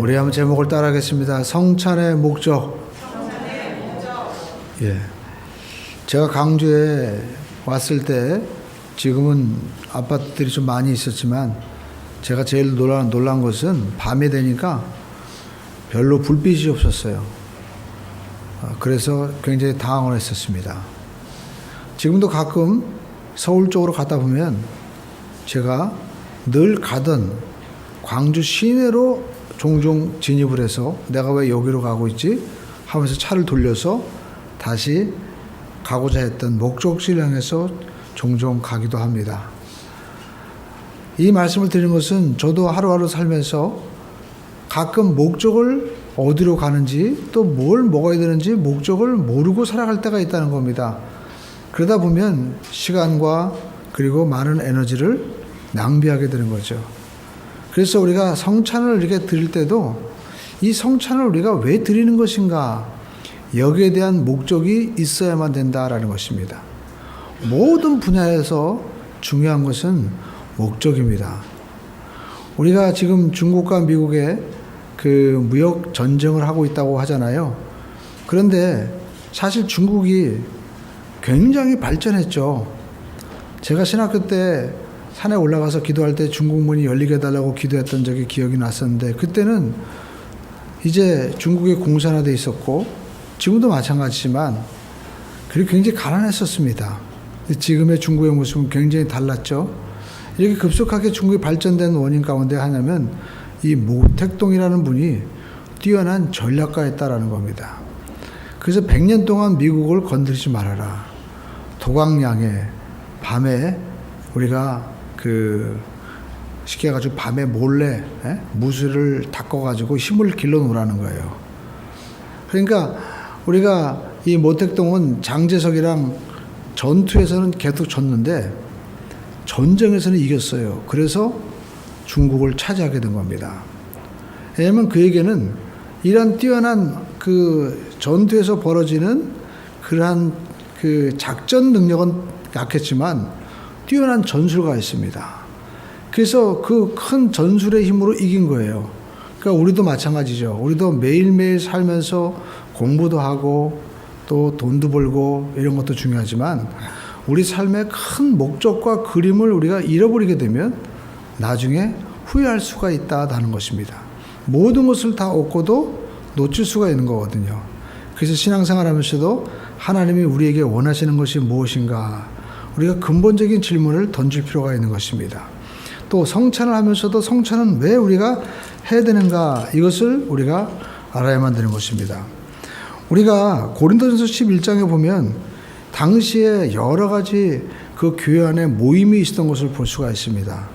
우리 한번 제목을 따라하겠습니다. 성찬의 목적. 예. 제가 강주에 왔을 때 지금은 아파트들이 좀 많이 있었지만 제가 제일 놀란 것은 밤이 되니까 별로 불빛이 없었어요. 그래서 굉장히 당황을 했었습니다. 지금도 가끔 서울 쪽으로 가다 보면 제가 늘 가던 광주 시내로 종종 진입을 해서 내가 왜 여기로 가고 있지? 하면서 차를 돌려서 다시 가고자 했던 목적지를 향해서 종종 가기도 합니다. 이 말씀을 드리는 것은 저도 하루하루 살면서 가끔 목적을 어디로 가는지 또 뭘 먹어야 되는지 목적을 모르고 살아갈 때가 있다는 겁니다. 그러다 보면 시간과 그리고 많은 에너지를 낭비하게 되는 거죠. 그래서 우리가 성찬을 이렇게 드릴 때도 이 성찬을 우리가 왜 드리는 것인가, 여기에 대한 목적이 있어야만 된다라는 것입니다. 모든 분야에서 중요한 것은 목적입니다. 우리가 지금 중국과 미국의 그 무역 전쟁을 하고 있다고 하잖아요. 그런데 사실 중국이 굉장히 발전했죠. 제가 신학교 때 산에 올라가서 기도할 때 중국 문이 열리게 해달라고 기도했던 적이 기억이 났었는데, 그때는 이제 중국이 공산화되어 있었고 지금도 마찬가지지만 그리고 굉장히 가난했었습니다. 지금의 중국의 모습은 굉장히 달랐죠. 이렇게 급속하게 중국이 발전된 원인 가운데 하나는 이 모택동이라는 분이 뛰어난 전략가였다라는 겁니다. 그래서 100년 동안 미국을 건드리지 말아라. 도강량에 밤에 우리가 쉽게 해가지고 밤에 몰래 무술을 닦아가지고 힘을 길러 놓으라는 거예요. 그러니까 우리가 이 모택동은 장제석이랑 전투에서는 계속 졌는데 전쟁에서는 이겼어요. 그래서 중국을 차지하게 된 겁니다. 왜냐하면 그에게는 이런 뛰어난 그 전투에서 벌어지는 그러한 그 작전 능력은 약했지만 뛰어난 전술가 있습니다. 그래서 그 큰 전술의 힘으로 이긴 거예요. 그러니까 우리도 마찬가지죠. 우리도 매일매일 살면서 공부도 하고 또 돈도 벌고 이런 것도 중요하지만 우리 삶의 큰 목적과 그림을 우리가 잃어버리게 되면 나중에 후회할 수가 있다는 것입니다. 모든 것을 다 얻고도 놓칠 수가 있는 거거든요. 그래서 신앙생활 하면서도 하나님이 우리에게 원하시는 것이 무엇인가, 우리가 근본적인 질문을 던질 필요가 있는 것입니다. 또 성찬을 하면서도 성찬은 왜 우리가 해야 되는가, 이것을 우리가 알아야만 되는 것입니다. 우리가 고린도전서 11장에 보면 당시에 여러 가지 그 교회 안에 모임이 있었던 것을 볼 수가 있습니다.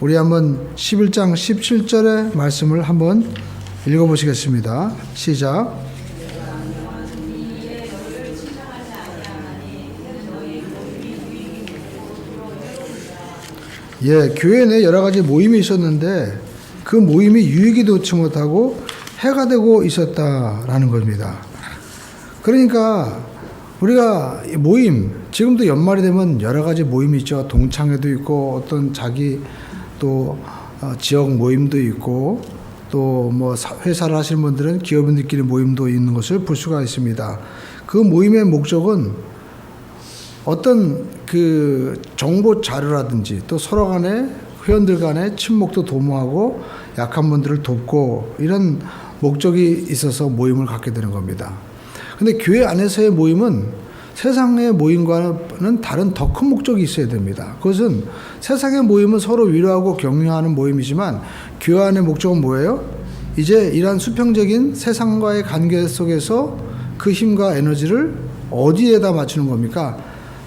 우리 한번 11장 17절의 말씀을 한번 읽어보시겠습니다. 시작. 예, 교회 내 여러 가지 모임이 있었는데 그 모임이 유익이 되지 못하고 해가 되고 있었다라는 겁니다. 그러니까 우리가 모임, 지금도 연말이 되면 여러 가지 모임이 있죠. 동창회도 있고 어떤 자기 또 지역 모임도 있고 또 뭐 회사를 하시는 분들은 기업인들끼리 모임도 있는 것을 볼 수가 있습니다. 그 모임의 목적은 어떤 그 정보 자료라든지 또 서로 간에 회원들 간에 친목도 도모하고 약한 분들을 돕고 이런 목적이 있어서 모임을 갖게 되는 겁니다. 근데 교회 안에서의 모임은 세상의 모임과는 다른 더 큰 목적이 있어야 됩니다. 그것은 세상의 모임은 서로 위로하고 격려하는 모임이지만 교회 안의 목적은 뭐예요? 이제 이러한 수평적인 세상과의 관계 속에서 그 힘과 에너지를 어디에다 맞추는 겁니까?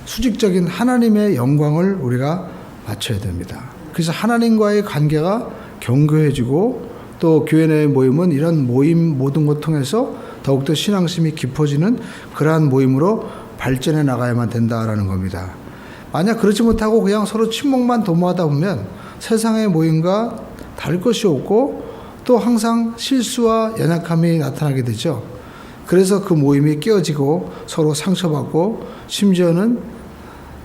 수직적인 하나님의 영광을 우리가 맞춰야 됩니다. 그래서 하나님과의 관계가 견고해지고 또 교회 내의 모임은 이런 모임 모든 것 통해서 더욱더 신앙심이 깊어지는 그러한 모임으로 발전해 나가야만 된다라는 겁니다. 만약 그렇지 못하고 그냥 서로 친목만 도모하다 보면 세상의 모임과 다를 것이 없고 또 항상 실수와 연약함이 나타나게 되죠. 그래서 그 모임이 깨어지고 서로 상처받고 심지어는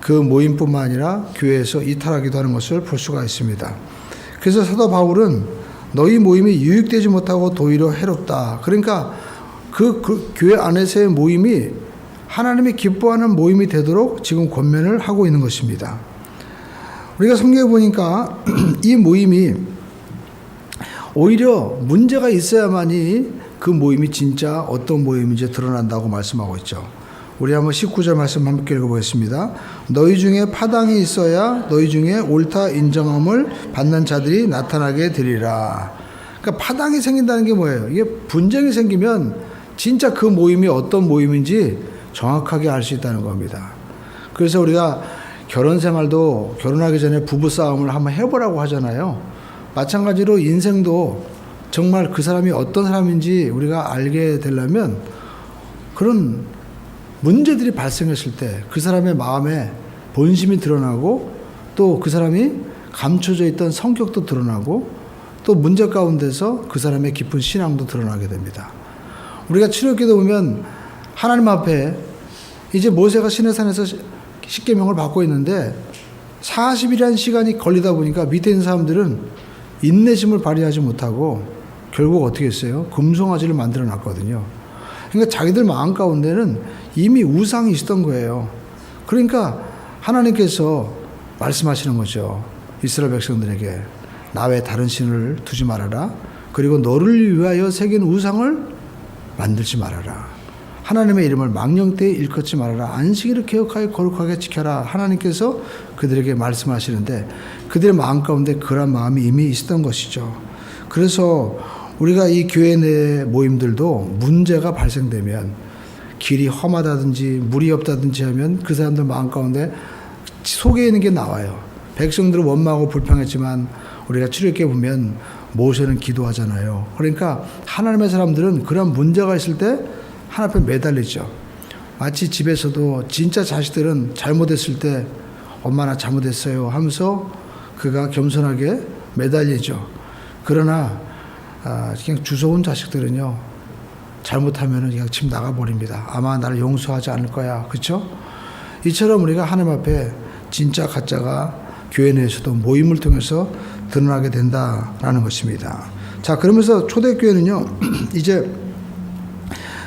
그 모임뿐만 아니라 교회에서 이탈하기도 하는 것을 볼 수가 있습니다. 그래서 사도 바울은 너희 모임이 유익되지 못하고 도리어 해롭다. 그러니까 그 교회 안에서의 모임이 하나님이 기뻐하는 모임이 되도록 지금 권면을 하고 있는 것입니다. 우리가 성경에 보니까 이 모임이 오히려 문제가 있어야만이 그 모임이 진짜 어떤 모임인지 드러난다고 말씀하고 있죠. 우리 한번 19절 말씀 함께 읽어보겠습니다. 너희 중에 파당이 있어야 너희 중에 옳다 인정함을 받는 자들이 나타나게 되리라. 그러니까 파당이 생긴다는 게 뭐예요? 이게 분쟁이 생기면 진짜 그 모임이 어떤 모임인지 정확하게 알 수 있다는 겁니다. 그래서 우리가 결혼 생활도 결혼하기 전에 부부 싸움을 한번 해보라고 하잖아요. 마찬가지로 인생도 정말 그 사람이 어떤 사람인지 우리가 알게 되려면 그런 문제들이 발생했을 때 그 사람의 마음에 본심이 드러나고 또 그 사람이 감춰져 있던 성격도 드러나고 또 문제 가운데서 그 사람의 깊은 신앙도 드러나게 됩니다. 우리가 출애굽기도 보면 하나님 앞에 이제 모세가 시내산에서 십계명을 받고 있는데 40일이라는 시간이 걸리다 보니까 밑에 있는 사람들은 인내심을 발휘하지 못하고 결국 어떻게 했어요? 금송아지를 만들어 놨거든요. 그러니까 자기들 마음 가운데는 이미 우상이 있었던 거예요. 그러니까 하나님께서 말씀하시는 거죠. 이스라엘 백성들에게 나 외 다른 신을 두지 말아라. 그리고 너를 위하여 새긴 우상을 만들지 말아라. 하나님의 이름을 망령되이 일컫지 말아라. 안식일을 개혁하여 거룩하게 지켜라. 하나님께서 그들에게 말씀하시는데 그들의 마음 가운데 그런 마음이 이미 있었던 것이죠. 그래서 우리가 이 교회 내 모임들도 문제가 발생되면 길이 험하다든지 물이 없다든지 하면 그 사람들 마음 가운데 속에 있는 게 나와요. 백성들은 원망하고 불평했지만 우리가 출애굽기에 보면 모세는 기도하잖아요. 그러니까 하나님의 사람들은 그런 문제가 있을 때 하나님 앞에 매달리죠. 마치 집에서도 진짜 자식들은 잘못했을 때 엄마 나 잘못했어요 하면서 그가 겸손하게 매달리죠. 그러나 그냥 주워온 자식들은요 잘못하면 그냥 집 나가버립니다. 아마 나를 용서하지 않을 거야. 그렇죠? 이처럼 우리가 하나님 앞에 진짜 가짜가 교회 내에서도 모임을 통해서 드러나게 된다라는 것입니다. 자, 그러면서 초대교회는요 이제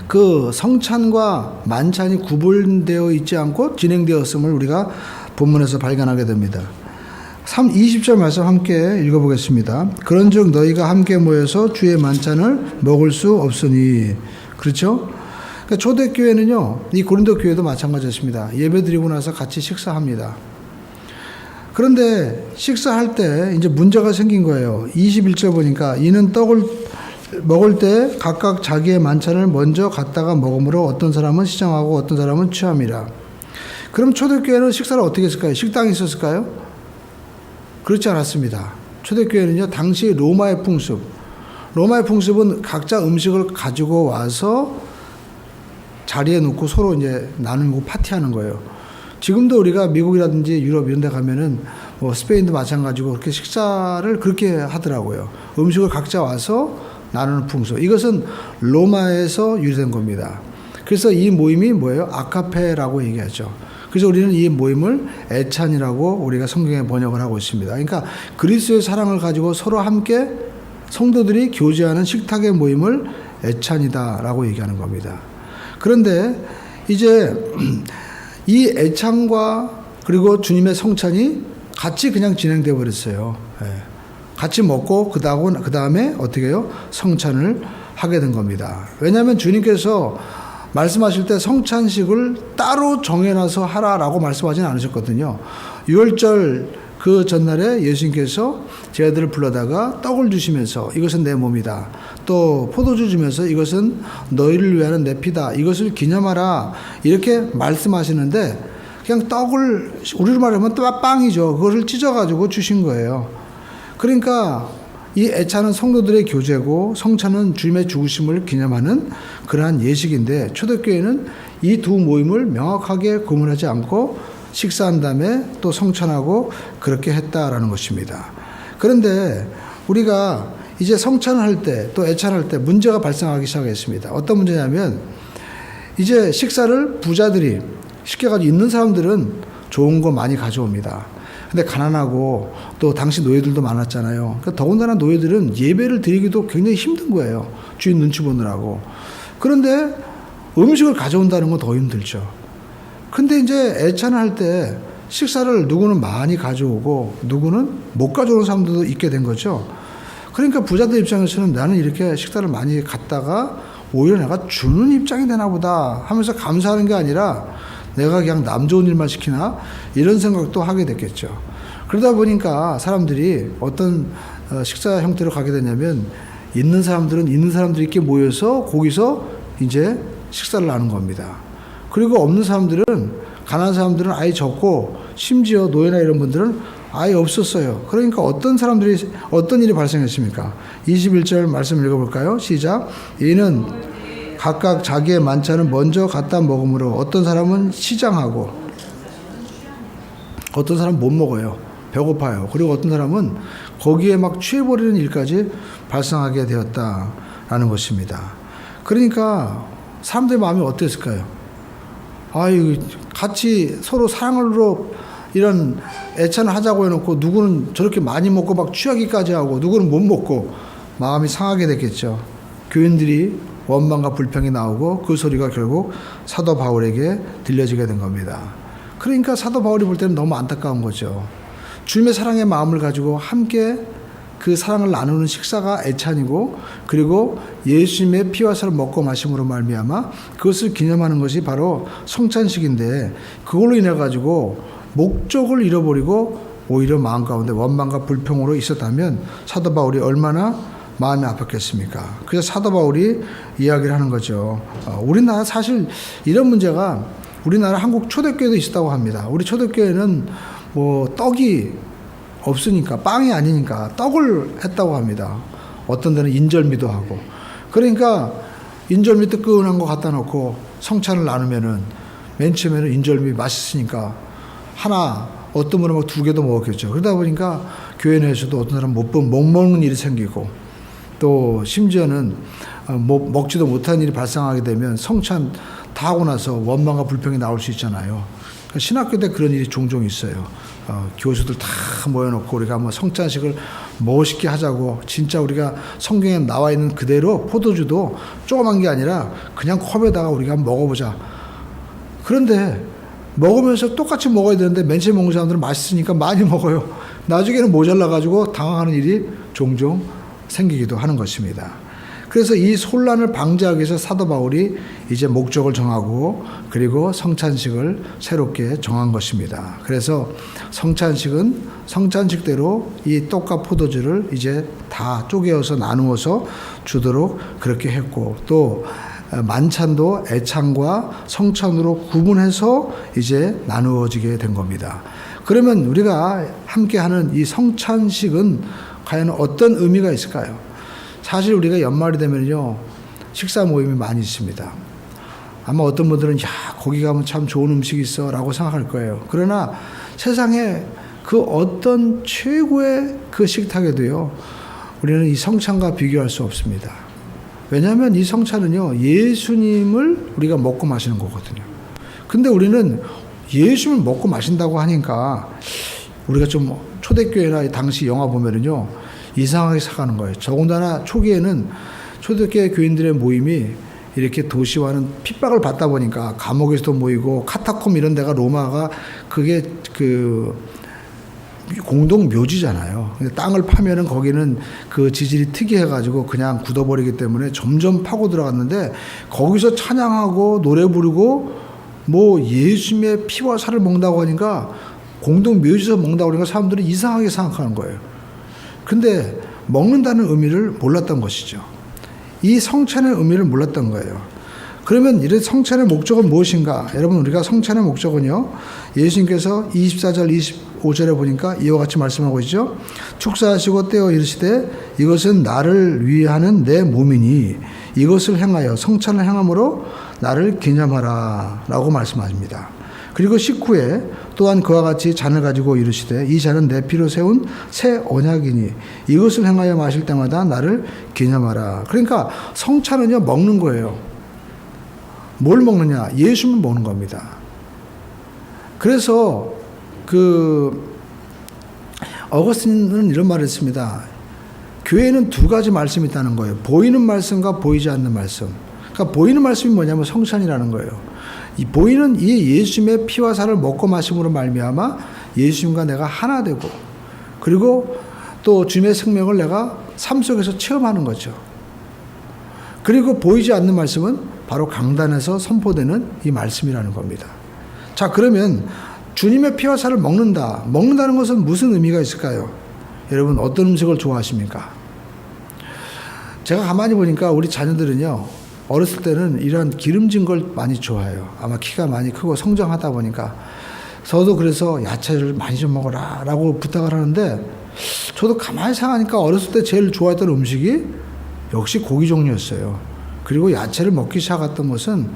그 성찬과 만찬이 구분되어 있지 않고 진행되었음을 우리가 본문에서 발견하게 됩니다. 20절 말씀 함께 읽어보겠습니다. 그런즉 너희가 함께 모여서 주의 만찬을 먹을 수 없으니. 그렇죠? 그러니까 초대교회는요 이 고린도 교회도 마찬가지였습니다. 예배드리고 나서 같이 식사합니다. 그런데 식사할 때 이제 문제가 생긴 거예요. 21절 보니까 이는 떡을 먹을 때 각각 자기의 만찬을 먼저 갖다가 먹으므로 어떤 사람은 시장하고 어떤 사람은 취함이라. 그럼 초대교회는 식사를 어떻게 했을까요? 식당이 있었을까요? 그렇지 않았습니다. 초대교회는요 당시 로마의 풍습은 각자 음식을 가지고 와서 자리에 놓고 서로 이제 나누고 파티하는 거예요. 지금도 우리가 미국이라든지 유럽 이런 데 가면은 뭐 스페인도 마찬가지고 그렇게 식사를 그렇게 하더라고요. 음식을 각자 와서 나누는 풍습. 이것은 로마에서 유래된 겁니다. 그래서 이 모임이 뭐예요? 아카페라고 얘기하죠. 그래서 우리는 이 모임을 애찬이라고 우리가 성경에 번역을 하고 있습니다. 그러니까 그리스도의 사랑을 가지고 서로 함께 성도들이 교제하는 식탁의 모임을 애찬이다라고 얘기하는 겁니다. 그런데 이제 이 애찬과 그리고 주님의 성찬이 같이 그냥 진행되어 버렸어요. 같이 먹고 그 다음에 어떻게 해요? 성찬을 하게 된 겁니다. 왜냐하면 주님께서 말씀하실 때 성찬식을 따로 정해놔서 하라라고 말씀하지는 않으셨거든요. 6월절 그 전날에 예수님께서 제자들을 불러다가 떡을 주시면서 이것은 내 몸이다. 또 포도주 주면서 이것은 너희를 위하는 내 피다. 이것을 기념하라. 이렇게 말씀하시는데 그냥 떡을 우리로 말하면 빵이죠. 그것을 찢어가지고 주신 거예요. 그러니까 이 애찬은 성도들의 교제고 성찬은 주님의 죽으심을 기념하는 그러한 예식인데 초대교회는 이 두 모임을 명확하게 구분하지 않고 식사한 다음에 또 성찬하고 그렇게 했다라는 것입니다. 그런데 우리가 이제 성찬을 할 때 또 애찬할 때 문제가 발생하기 시작했습니다. 어떤 문제냐면 이제 식사를 부자들이 시켜가지고 있는 사람들은 좋은 거 많이 가져옵니다. 근데 가난하고 또 당시 노예들도 많았잖아요. 그러니까 더군다나 노예들은 예배를 드리기도 굉장히 힘든 거예요. 주인 눈치 보느라고. 그런데 음식을 가져온다는 건 더 힘들죠. 근데 이제 애찬을 할 때 식사를 누구는 많이 가져오고 누구는 못 가져오는 사람들도 있게 된 거죠. 그러니까 부자들 입장에서는 나는 이렇게 식사를 많이 갖다가 오히려 내가 주는 입장이 되나 보다 하면서 감사하는 게 아니라 내가 그냥 남 좋은 일만 시키나 이런 생각도 하게 됐겠죠. 그러다 보니까 사람들이 어떤 식사 형태로 가게 되냐면 있는 사람들은 있는 사람들끼리 모여서 거기서 이제 식사를 하는 겁니다. 그리고 없는 사람들은 가난한 사람들은 아예 적고 심지어 노예나 이런 분들은 아예 없었어요. 그러니까 어떤 일이 발생했습니까? 21절 말씀 읽어볼까요? 시작. 이는 각각 자기의 만찬을 먼저 갖다 먹으므로 어떤 사람은 시장하고 어떤 사람은 못 먹어요. 배고파요. 그리고 어떤 사람은 거기에 막 취해버리는 일까지 발생하게 되었다라는 것입니다. 그러니까 사람들의 마음이 어땠을까요? 아유, 같이 서로 사랑으로 이런 애찬을 하자고 해놓고 누구는 저렇게 많이 먹고 막 취하기까지 하고 누구는 못 먹고 마음이 상하게 됐겠죠. 교인들이 원망과 불평이 나오고 그 소리가 결국 사도 바울에게 들려지게 된 겁니다. 그러니까 사도 바울이 볼 때는 너무 안타까운 거죠. 주님의 사랑의 마음을 가지고 함께 그 사랑을 나누는 식사가 애찬이고 그리고 예수님의 피와 살을 먹고 마심으로 말미암아 그것을 기념하는 것이 바로 성찬식인데 그걸로 인해 가지고 목적을 잃어버리고 오히려 마음 가운데 원망과 불평으로 있었다면 사도 바울이 얼마나 마음이 아팠겠습니까? 그래서 사도 바울이 이야기를 하는 거죠. 우리나라 사실 이런 문제가 우리나라 한국 초대교회도 있었다고 합니다. 우리 초대교회는 뭐 떡이 없으니까 빵이 아니니까 떡을 했다고 합니다. 어떤 데는 인절미도 하고. 그러니까 인절미 뜨끈한 거 갖다 놓고 성찬을 나누면은 맨 처음에는 인절미 맛있으니까 하나 어떤 분은 막 2개도 먹었겠죠. 그러다 보니까 교회 내에서도 어떤 사람은 못 먹는 일이 생기고 또 심지어는 먹지도 못한 일이 발생하게 되면 성찬 다 하고 나서 원망과 불평이 나올 수 있잖아요. 신학교 때 그런 일이 종종 있어요. 교수들 다 모여놓고 우리가 한번 성찬식을 멋있게 하자고 진짜 우리가 성경에 나와 있는 그대로 포도주도 조그만 게 아니라 그냥 컵에다가 우리가 한번 먹어보자. 그런데 먹으면서 똑같이 먹어야 되는데 맨 처음에 먹는 사람들은 맛있으니까 많이 먹어요. 나중에는 모자라가지고 당황하는 일이 종종 생기기도 하는 것입니다. 그래서 이 혼란을 방지하기 위해서 사도 바울이 이제 목적을 정하고 그리고 성찬식을 새롭게 정한 것입니다. 그래서 성찬식은 성찬식대로 이 떡과 포도주를 이제 다 쪼개어서 나누어서 주도록 그렇게 했고 또 만찬도 애찬과 성찬으로 구분해서 이제 나누어지게 된 겁니다. 그러면 우리가 함께하는 이 성찬식은 과연 어떤 의미가 있을까요? 사실 우리가 연말이 되면요 식사 모임이 많이 있습니다. 아마 어떤 분들은 야 거기 가면 참 좋은 음식이 있어 라고 생각할 거예요. 그러나 세상에 그 어떤 최고의 그 식탁에도요 우리는 이 성찬과 비교할 수 없습니다. 왜냐하면 이 성찬은요 예수님을 우리가 먹고 마시는 거거든요. 근데 우리는 예수님을 먹고 마신다고 하니까 우리가 좀 초대교회나 당시 영화 보면은요 이상하게 사가는 거예요. 더군다나 초기에는 초대교회 교인들의 모임이 이렇게 도시와는 핍박을 받다 보니까 감옥에서도 모이고 카타콤 이런 데가 로마가 그게 그 공동 묘지잖아요. 땅을 파면은 거기는 그 지질이 특이해가지고 그냥 굳어버리기 때문에 점점 파고 들어갔는데 거기서 찬양하고 노래 부르고 뭐 예수님의 피와 살을 먹는다고 하니까 공동 묘지에서 먹는다고 하니까 사람들이 이상하게 생각하는 거예요. 근데 먹는다는 의미를 몰랐던 것이죠. 이 성찬의 의미를 몰랐던 거예요. 그러면 이런 성찬의 목적은 무엇인가? 여러분 우리가 성찬의 목적은요. 예수님께서 24절 25절에 보니까 이와 같이 말씀하고 있죠. 축사하시고 떼어 이르시되 이것은 나를 위하는 내 몸이니 이것을 행하여 성찬을 행함으로 나를 기념하라 라고 말씀하십니다. 그리고 19에 또한 그와 같이 잔을 가지고 이르시되 이 잔은 내 피로 세운 새 언약이니 이것을 행하여 마실 때마다 나를 기념하라. 그러니까 성찬은요 먹는 거예요. 뭘 먹느냐? 예수님을 먹는 겁니다. 그래서 그 어거스틴은 이런 말을 했습니다. 교회는 두 가지 말씀이 있다는 거예요. 보이는 말씀과 보이지 않는 말씀. 그러니까 보이는 말씀이 뭐냐면 성찬이라는 거예요. 이 보이는 이 예수님의 피와 살을 먹고 마심으로 말미암아 예수님과 내가 하나 되고, 그리고 또 주님의 생명을 내가 삶 속에서 체험하는 거죠. 그리고 보이지 않는 말씀은 바로 강단에서 선포되는 이 말씀이라는 겁니다. 자, 그러면 주님의 피와 살을 먹는다는 것은 무슨 의미가 있을까요? 여러분, 어떤 음식을 좋아하십니까? 제가 가만히 보니까 우리 자녀들은요, 어렸을 때는 이런 기름진 걸 많이 좋아해요. 아마 키가 많이 크고 성장하다 보니까. 저도 그래서 야채를 많이 좀 먹어라 라고 부탁을 하는데, 저도 가만히 생각하니까 어렸을 때 제일 좋아했던 음식이 역시 고기 종류였어요. 그리고 야채를 먹기 시작했던 것은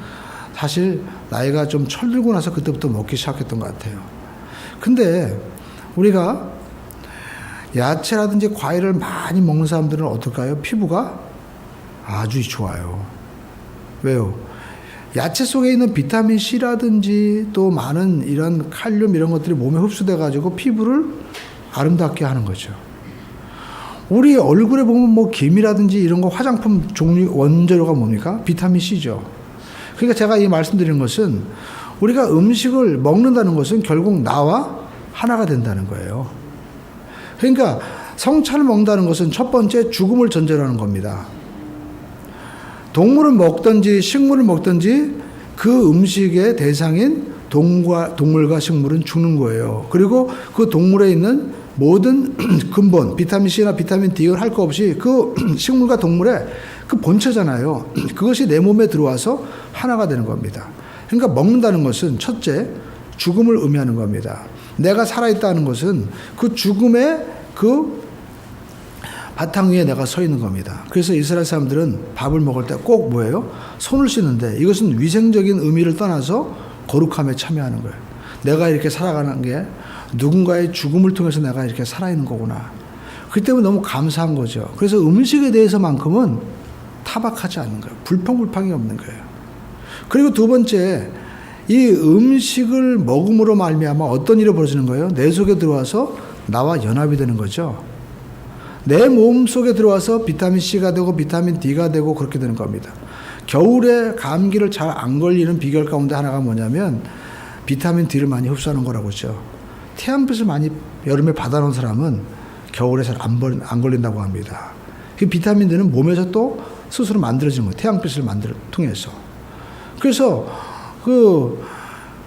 사실 나이가 좀 철들고 나서 그때부터 먹기 시작했던 것 같아요. 근데 우리가 야채라든지 과일을 많이 먹는 사람들은 어떨까요? 피부가 아주 좋아요. 왜요? 야채 속에 있는 비타민 C라든지 또 많은 이런 칼륨 이런 것들이 몸에 흡수돼 가지고 피부를 아름답게 하는 거죠. 우리 얼굴에 보면 뭐 기미라든지 이런 거 화장품 종류 원재료가 뭡니까? 비타민 C죠. 그러니까 제가 이 말씀드리는 것은 우리가 음식을 먹는다는 것은 결국 나와 하나가 된다는 거예요. 그러니까 성찬을 먹는다는 것은 첫 번째 죽음을 전제로 하는 겁니다. 동물을 먹든지 식물을 먹든지 그 음식의 대상인 동물과 식물은 죽는 거예요. 그리고 그 동물에 있는 모든 근본, 비타민 C나 비타민 D를 할 거 없이 그 식물과 동물의 그 본체잖아요. 그것이 내 몸에 들어와서 하나가 되는 겁니다. 그러니까 먹는다는 것은 첫째, 죽음을 의미하는 겁니다. 내가 살아있다는 것은 그 죽음의 그 바탕 위에 내가 서 있는 겁니다. 그래서 이스라엘 사람들은 밥을 먹을 때 꼭 뭐예요? 손을 씻는데 이것은 위생적인 의미를 떠나서 거룩함에 참여하는 거예요. 내가 이렇게 살아가는 게 누군가의 죽음을 통해서 내가 이렇게 살아있는 거구나. 그렇기 때문에 너무 감사한 거죠. 그래서 음식에 대해서만큼은 타박하지 않는 거예요. 불평불판이 없는 거예요. 그리고 두 번째, 이 음식을 먹음으로 말미암아 어떤 일이 벌어지는 거예요? 내 속에 들어와서 나와 연합이 되는 거죠. 내 몸 속에 들어와서 비타민 C가 되고 비타민 D가 되고 그렇게 되는 겁니다. 겨울에 감기를 잘 안 걸리는 비결 가운데 하나가 뭐냐면 비타민 D를 많이 흡수하는 거라고 그러죠. 태양빛을 많이 여름에 받아놓은 사람은 겨울에 잘 안 걸린다고 합니다. 그 비타민 D는 몸에서 또 스스로 만들어지는 거예요. 태양빛을 통해서. 그래서 그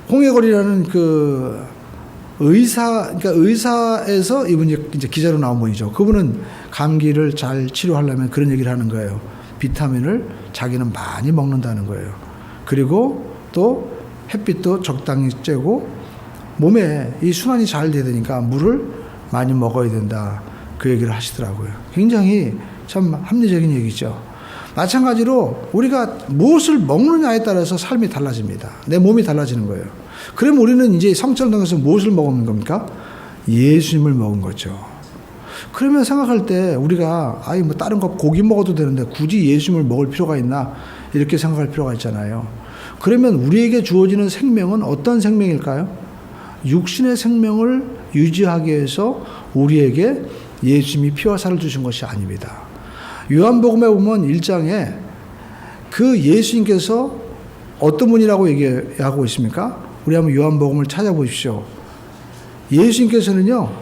홍해걸이라는 그 그러니까 의사에서 이분이 이제 기자로 나온 분이죠. 그분은 감기를 잘 치료하려면 그런 얘기를 하는 거예요. 비타민을 자기는 많이 먹는다는 거예요. 그리고 또 햇빛도 적당히 쬐고 몸에 이 순환이 잘 돼야 되니까 물을 많이 먹어야 된다. 그 얘기를 하시더라고요. 굉장히 참 합리적인 얘기죠. 마찬가지로 우리가 무엇을 먹느냐에 따라서 삶이 달라집니다. 내 몸이 달라지는 거예요. 그럼 우리는 이제 성찬을 통해서 무엇을 먹는 겁니까? 예수님을 먹은 거죠. 그러면 생각할 때 우리가 뭐 다른 거 고기 먹어도 되는데 굳이 예수님을 먹을 필요가 있나? 이렇게 생각할 필요가 있잖아요. 그러면 우리에게 주어지는 생명은 어떤 생명일까요? 육신의 생명을 유지하기 위해서 우리에게 예수님이 피와 살을 주신 것이 아닙니다. 요한복음에 보면 1장에 그 예수님께서 어떤 분이라고 얘기하고 있습니까? 우리 한번 요한복음을 찾아보십시오. 예수님께서는요,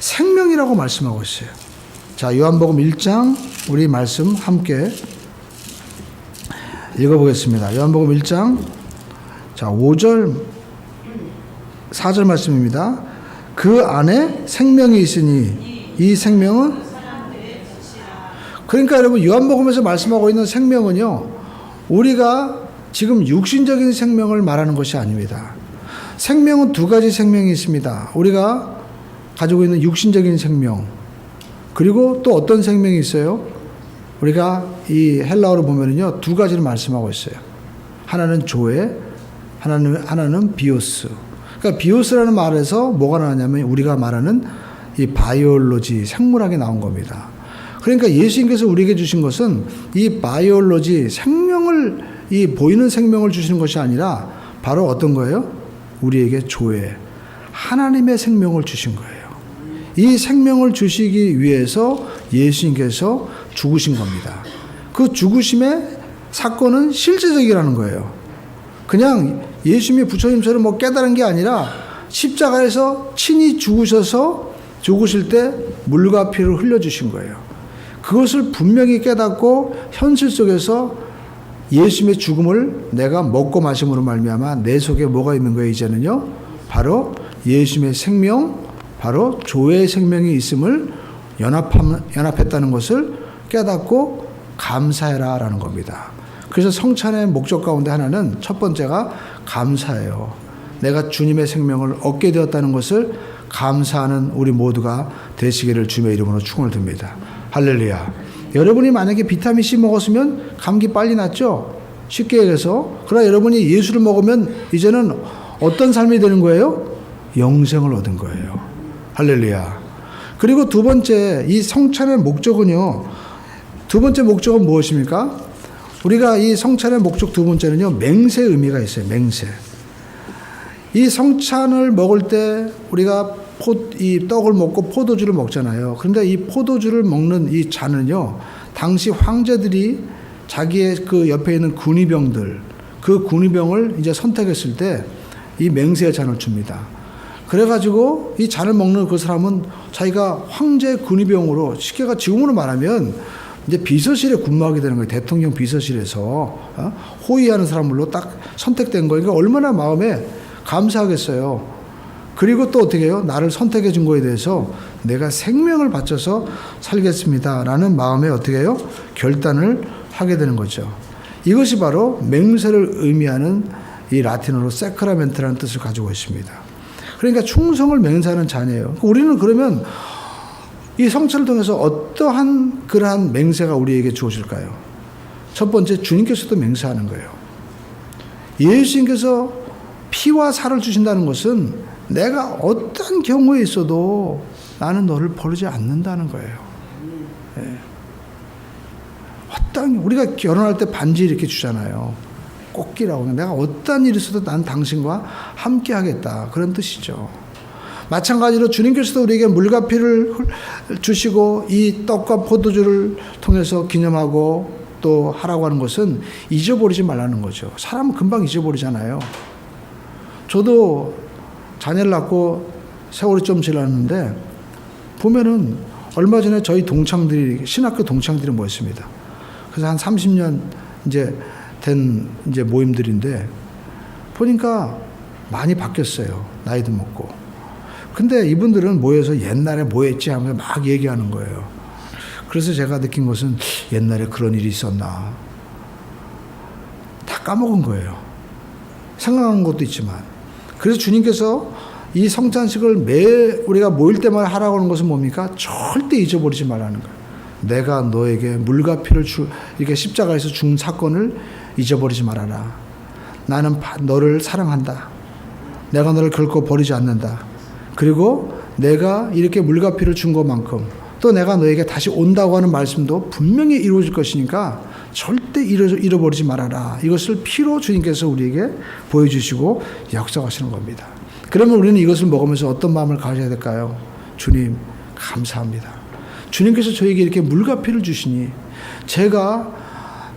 생명이라고 말씀하고 있어요. 자, 요한복음 1장 우리 말씀 함께 읽어보겠습니다. 요한복음 1장 자 5절 4절 말씀입니다. 그 안에 생명이 있으니 이 생명은 그러니까 여러분 요한복음에서 말씀하고 있는 생명은요, 우리가 지금 육신적인 생명을 말하는 것이 아닙니다. 생명은 두 가지 생명이 있습니다. 우리가 가지고 있는 육신적인 생명, 그리고 또 어떤 생명이 있어요? 우리가 이 헬라어로 보면은요, 두 가지를 말씀하고 있어요. 하나는 조에, 하나는 비오스. 그러니까 비오스라는 말에서 뭐가 나왔냐면 우리가 말하는 이 바이올로지, 생물학이 나온 겁니다. 그러니까 예수님께서 우리에게 주신 것은 이 바이올로지, 생명을, 이 보이는 생명을 주시는 것이 아니라 바로 어떤 거예요? 우리에게 조에, 하나님의 생명을 주신 거예요. 이 생명을 주시기 위해서 예수님께서 죽으신 겁니다. 그 죽으심의 사건은 실제적이라는 거예요. 그냥 예수님이 부처님처럼 뭐 깨달은 게 아니라 십자가에서 친히 죽으셔서 죽으실 때 물과 피를 흘려주신 거예요. 그것을 분명히 깨닫고 현실 속에서 예수님의 죽음을 내가 먹고 마심으로 말미암아 내 속에 뭐가 있는 거예요? 이제는요, 바로 예수님의 생명, 바로 조의 생명이 있음을 연합했다는 것을 깨닫고 감사해라 라는 겁니다. 그래서 성찬의 목적 가운데 하나는 첫 번째가 감사예요. 내가 주님의 생명을 얻게 되었다는 것을 감사하는 우리 모두가 되시기를 주님의 이름으로 축원을 드립니다. 할렐루야. 여러분이 만약에 비타민C 먹었으면 감기 빨리 낫죠? 쉽게 얘기해서. 그러나 여러분이 예수를 먹으면 이제는 어떤 삶이 되는 거예요? 영생을 얻은 거예요. 할렐루야. 그리고 두 번째, 이 성찬의 목적은요, 두 번째 목적은 무엇입니까? 우리가 이 성찬의 목적 두 번째는요, 맹세 의미가 있어요. 맹세. 이 성찬을 먹을 때 우리가 이 떡을 먹고 포도주를 먹잖아요. 그런데 이 포도주를 먹는 이 잔은요, 당시 황제들이 자기의 그 옆에 있는 군의병들, 그 군의병을 이제 선택했을 때 이 맹세의 잔을 줍니다. 그래가지고 이 잔을 먹는 그 사람은 자기가 황제 군의병으로, 쉽게 지금으로 말하면 이제 비서실에 근무하게 되는 거예요. 대통령 비서실에서 호위하는 사람으로 딱 선택된 거예요. 그러니까 얼마나 마음에 감사하겠어요. 그리고 또 어떻게 해요? 나를 선택해 준 거에 대해서 내가 생명을 바쳐서 살겠습니다 라는 마음에 어떻게 해요? 결단을 하게 되는 거죠. 이것이 바로 맹세를 의미하는 이 라틴어로 세크라멘트라는 뜻을 가지고 있습니다. 그러니까 충성을 맹세하는 자녀예요. 우리는 그러면 이 성찬을 통해서 어떠한 그러한 맹세가 우리에게 주어질까요? 첫 번째, 주님께서도 맹세하는 거예요. 예수님께서 피와 살을 주신다는 것은 내가 어떤 경우에 있어도 나는 너를 버리지 않는다는 거예요. 네. 우리가 결혼할 때 반지 이렇게 주잖아요. 꽃기라고. 내가 어떤 일이 있어도 난 당신과 함께 하겠다. 그런 뜻이죠. 마찬가지로 주님께서도 우리에게 물과 피를 주시고 이 떡과 포도주를 통해서 기념하고 또 하라고 하는 것은 잊어버리지 말라는 거죠. 사람은 금방 잊어버리잖아요. 저도 자녀를 낳고 세월이 좀 지났는데 보면은 얼마 전에 저희 동창들이, 신학교 동창들이 모였습니다. 그래서 한 30년 된 모임들인데 보니까 많이 바뀌었어요. 나이도 먹고. 근데 이분들은 모여서 옛날에 뭐 했지 하면서 막 얘기하는 거예요. 그래서 제가 느낀 것은 옛날에 그런 일이 있었나. 다 까먹은 거예요. 생각한 것도 있지만. 그래서 주님께서 이 성찬식을 우리가 모일 때마다 하라고 하는 것은 뭡니까? 절대 잊어버리지 말라는 거예요. 내가 너에게 물과 피를 이렇게 십자가에서 준 사건을 잊어버리지 말아라. 나는 너를 사랑한다. 내가 너를 결코 버리지 않는다. 그리고 내가 이렇게 물과 피를 준 것만큼 또 내가 너에게 다시 온다고 하는 말씀도 분명히 이루어질 것이니까 절대 잃어버리지 말아라. 이것을 피로 주님께서 우리에게 보여주시고 약속하시는 겁니다. 그러면 우리는 이것을 먹으면서 어떤 마음을 가져야 될까요? 주님, 감사합니다. 주님께서 저에게 이렇게 물과 피를 주시니 제가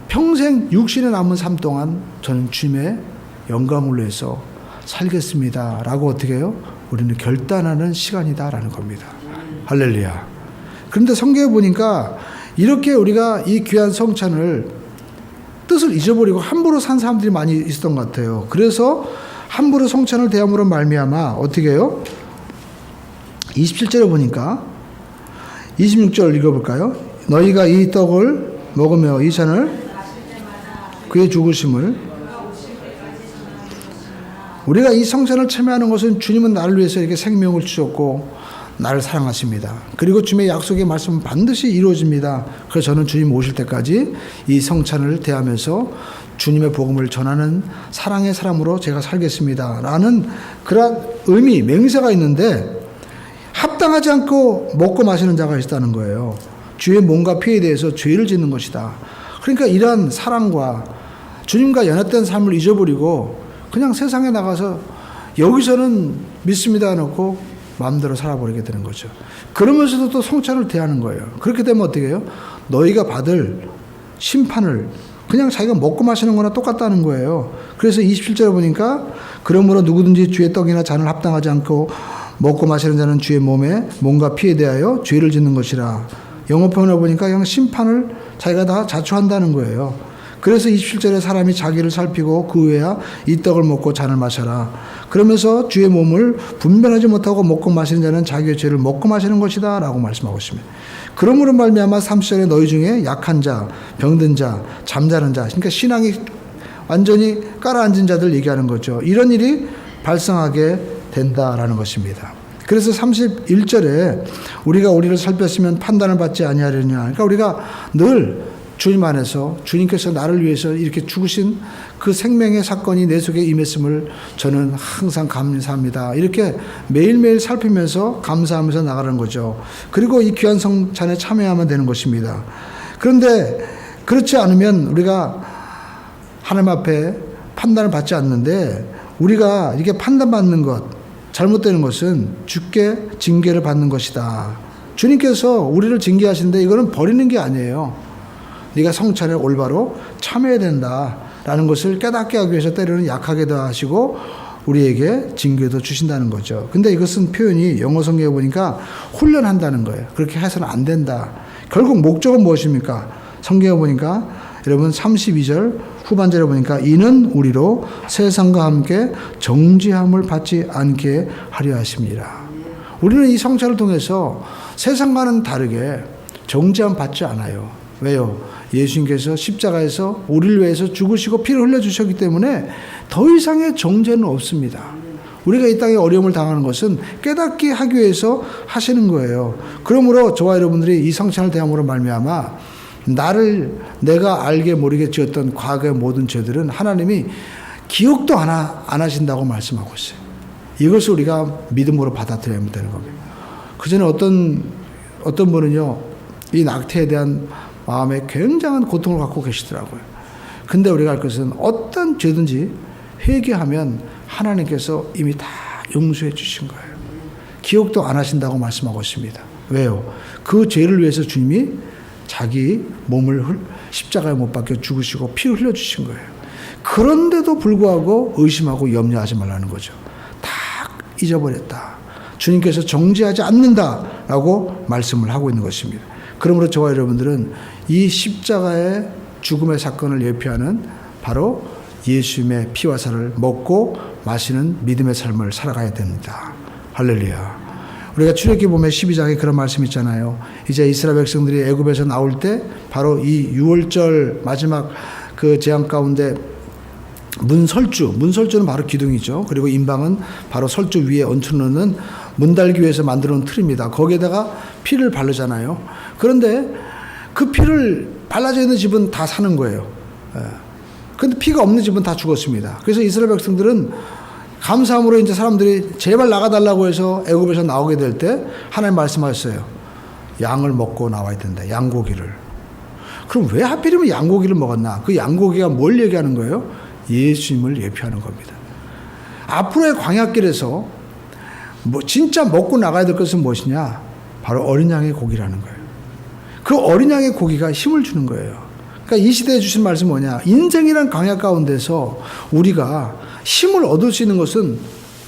평생 육신에 남은 삶 동안 저는 주님의 영광을 위해서 살겠습니다 라고 어떻게 해요? 우리는 결단하는 시간이다라는 겁니다. 할렐루야. 그런데 성경에 보니까 이렇게 우리가 이 귀한 성찬을 뜻을 잊어버리고 함부로 산 사람들이 많이 있었던 것 같아요. 그래서 함부로 성찬을 대함으로 말미암아 어떻게 해요? 27절에 보니까 26절 읽어볼까요? 너희가 이 떡을 먹으며 이 잔을 그의 죽으심을, 우리가 이 성찬을 참여하는 것은 주님은 나를 위해서 이렇게 생명을 주셨고 나를 사랑하십니다. 그리고 주님의 약속의 말씀은 반드시 이루어집니다. 그래서 저는 주님 오실 때까지 이 성찬을 대하면서 주님의 복음을 전하는 사랑의 사람으로 제가 살겠습니다 라는 그런 의미, 맹세가 있는데 합당하지 않고 먹고 마시는 자가 있다는 거예요. 주의 몸과 피에 대해서 죄를 짓는 것이다. 그러니까 이러한 사랑과 주님과 연합된 삶을 잊어버리고 그냥 세상에 나가서 여기서는 믿습니다 해놓고 마음대로 살아버리게 되는 거죠. 그러면서도 또 성찬을 대하는 거예요. 그렇게 되면 어떻게 해요? 너희가 받을 심판을 그냥 자기가 먹고 마시는 거나 똑같다는 거예요. 그래서 27절에 보니까 그러므로 누구든지 주의 떡이나 잔을 합당하지 않고 먹고 마시는 자는 주의 몸과 피에 대하여 죄를 짓는 것이라. 영어 표현을 보니까 그냥 심판을 자기가 다 자초한다는 거예요. 그래서 27절에 사람이 자기를 살피고 그 후에야 이 떡을 먹고 잔을 마셔라. 그러면서 주의 몸을 분별하지 못하고 먹고 마시는 자는 자기의 죄를 먹고 마시는 것이다 라고 말씀하고 있습니다. 그러므로 말미암아 30절에 너희 중에 약한 자, 병든 자, 잠자는 자, 그러니까 신앙이 완전히 깔아앉은 자들 얘기하는 거죠. 이런 일이 발생하게 된다라는 것입니다. 그래서 31절에 우리가 우리를 살폈으면 판단을 받지 아니하려냐. 그러니까 우리가 늘 주님 안에서 주님께서 나를 위해서 이렇게 죽으신 그 생명의 사건이 내 속에 임했음을 저는 항상 감사합니다. 이렇게 매일매일 살피면서 감사하면서 나가는 거죠. 그리고 이 귀한 성찬에 참여하면 되는 것입니다. 그런데 그렇지 않으면 우리가 하나님 앞에 판단을 받지 않는데 우리가 이렇게 판단받는 것, 잘못되는 것은 주께 징계를 받는 것이다. 주님께서 우리를 징계하시는데 이거는 버리는 게 아니에요. 네가 성찬에 올바로 참여해야 된다라는 것을 깨닫게 하기 위해서 때로는 약하게도 하시고 우리에게 징계도 주신다는 거죠. 근데 이것은 표현이 영어 성경에 보니까 훈련한다는 거예요. 그렇게 해서는 안 된다. 결국 목적은 무엇입니까? 성경에 보니까 여러분 32절 후반절에 보니까 이는 우리로 세상과 함께 정죄함을 받지 않게 하려 하십니다. 우리는 이 성찬을 통해서 세상과는 다르게 정죄함 받지 않아요. 왜요? 예수님께서 십자가에서 우리를 위해서 죽으시고 피를 흘려주셨기 때문에 더 이상의 정죄는 없습니다. 우리가 이 땅에 어려움을 당하는 것은 깨닫게 하기 위해서 하시는 거예요. 그러므로 저와 여러분들이 이 성찬을 대함으로 말미암아 내가 알게 모르게 지었던 과거의 모든 죄들은 하나님이 기억도 안 하신다고 말씀하고 있어요. 이것을 우리가 믿음으로 받아들여야 되는 겁니다. 그전에 어떤 분은요, 이 낙태에 대한 마음에 굉장한 고통을 갖고 계시더라고요. 근데 우리가 알 것은 어떤 죄든지 회개하면 하나님께서 이미 다 용서해 주신 거예요. 기억도 안 하신다고 말씀하고 있습니다. 왜요? 그 죄를 위해서 주님이 자기 몸을 십자가에 못 박혀 죽으시고 피 흘려주신 거예요. 그런데도 불구하고 의심하고 염려하지 말라는 거죠. 다 잊어버렸다. 주님께서 정죄하지 않는다라고 말씀을 하고 있는 것입니다. 그러므로 저와 여러분들은 이 십자가의 죽음의 사건을 예표하는 바로 예수님의 피와 살을 먹고 마시는 믿음의 삶을 살아가야 됩니다. 할렐루야. 우리가 출애굽기 보면 12장에 그런 말씀 있잖아요. 이제 이스라엘 백성들이 애굽에서 나올 때 바로 이 유월절 마지막 그 재앙 가운데 문설주는 바로 기둥이죠. 그리고 인방은 바로 설주 위에 얹혀놓는 문 달기 위해서 만들어 놓은 틀입니다. 거기에다가 피를 바르잖아요. 그런데 그 피를 발라져 있는 집은 다 사는 거예요. 그런데 피가 없는 집은 다 죽었습니다. 그래서 이스라엘 백성들은 감사함으로 이제 사람들이 제발 나가달라고 해서 애굽에서 나오게 될 때 하나님 말씀하셨어요. 양을 먹고 나와야 된다. 양고기를. 그럼 왜 하필이면 양고기를 먹었나? 그 양고기가 뭘 얘기하는 거예요? 예수님을 예표하는 겁니다. 앞으로의 광야길에서 진짜 먹고 나가야 될 것은 무엇이냐? 바로 어린 양의 고기라는 거예요. 그 어린 양의 고기가 힘을 주는 거예요. 그러니까 이 시대에 주신 말씀은 뭐냐? 인생이란 광야 가운데서 우리가 힘을 얻을 수 있는 것은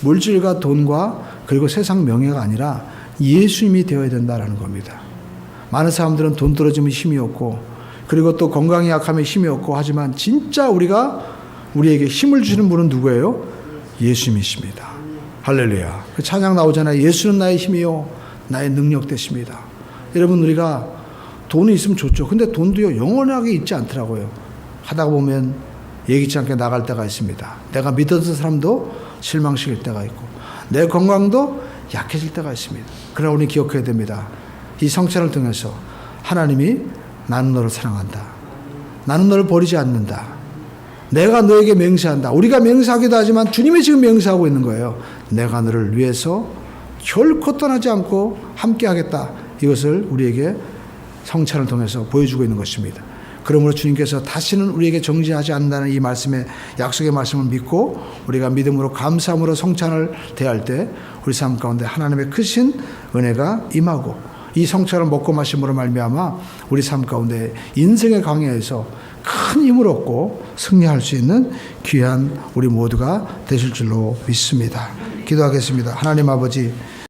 물질과 돈과 그리고 세상 명예가 아니라 예수님이 되어야 된다는 겁니다. 많은 사람들은 돈 떨어지면 힘이 없고 그리고 또 건강이 약하면 힘이 없고 하지만 진짜 우리에게 힘을 주시는 분은 누구예요? 예수님이십니다. 할렐루야. 그 찬양 나오잖아요. 예수는 나의 힘이요 나의 능력 되십니다. 여러분 우리가 돈이 있으면 좋죠. 근데 돈도요 영원하게 있지 않더라고요. 하다가 보면 예기치 않게 나갈 때가 있습니다. 내가 믿었던 사람도 실망시킬 때가 있고 내 건강도 약해질 때가 있습니다. 그러나 우리 기억해야 됩니다. 이 성찬을 통해서 하나님이 나는 너를 사랑한다. 나는 너를 버리지 않는다. 내가 너에게 맹세한다. 우리가 맹세하기도 하지만 주님이 지금 맹세하고 있는 거예요. 내가 너를 위해서 결코 떠나지 않고 함께 하겠다. 이것을 우리에게 성찬을 통해서 보여주고 있는 것입니다. 그러므로 주님께서 다시는 우리에게 정죄하지 않는다는 이 말씀의 약속의 말씀을 믿고 우리가 믿음으로 감사함으로 성찬을 대할 때 우리 삶 가운데 하나님의 크신 은혜가 임하고 이 성찬을 먹고 마심으로 말미암아 우리 삶 가운데 인생의 강야에서 큰 힘을 얻고 승리할 수 있는 귀한 우리 모두가 되실 줄로 믿습니다. 기도하겠습니다. 하나님 아버지,